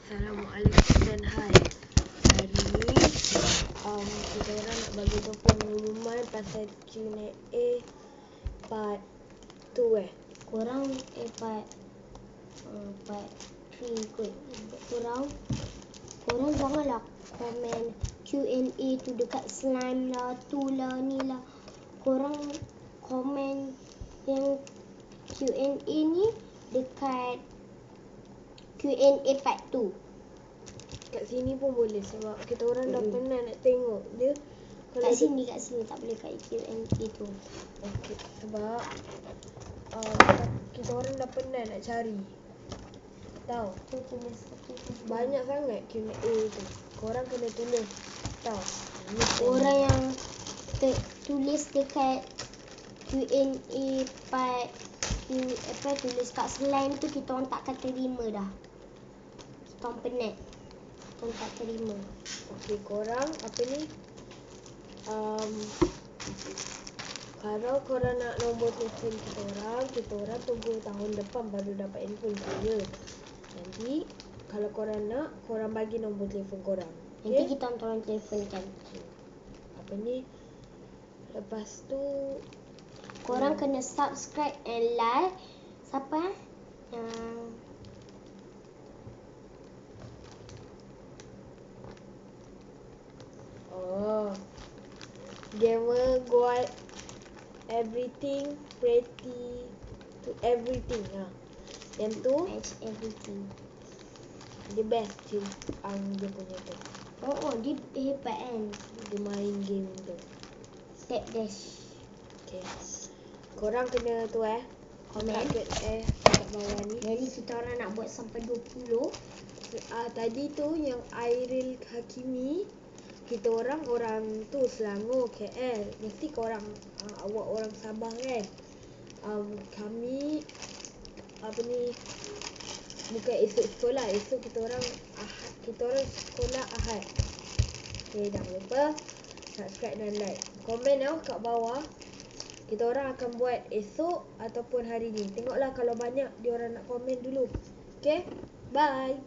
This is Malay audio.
Assalamualaikum dan hai. Hari ni kita orang nak bagi tahu pengumuman pasal Q&A part 2 Korang part 3 kot. Korang janganlah komen Q&A tu dekat slime lah, tu lah, ni lah. Korang komen yang Q&A ni dekat Q&A part 2. kat sini pun boleh sebab kita orang dah penat nak tengok dia. Kat sini tak boleh kat Q&A tu. Okey, sebab kita orang dah penat nak cari. Tahu? Banyak sangat Q&A tu. Korang kena tulis. Tahu? Orang yang tulis dekat Q&A part tulis kat slime tu kita orang takkan terima dah. Kita orang penat. Kita orang tak terima. Okey, korang kalau korang nak nombor telefon kita orang tunggu tahun depan baru dapat handphone saya. Nanti kalau korang nak, korang bagi nombor telefon korang. Nanti kita orang telefonkan. Lepas tu korang kena subscribe and like. Siapa Gamer got everything pretty to everything. Yang tu Match everything. the best dia punya tu. Dia hebat kan. Dia main game tu. Step dash. Okay. Korang kena tu Komen. kat bawah ni. Jadi kita orang nak buat sampai 20. Tadi tu yang Airil Hakimi, kita orang tu Selangor, KL. Mesti korang awak orang Sabah kan. Kami bukan esok sekolah. Esok kita orang sekolah Ahad. Okay, jangan lupa subscribe dan like. Komen kat bawah. Kita orang akan buat esok ataupun hari ni. Tengoklah kalau banyak dia orang nak komen dulu. Okay, bye.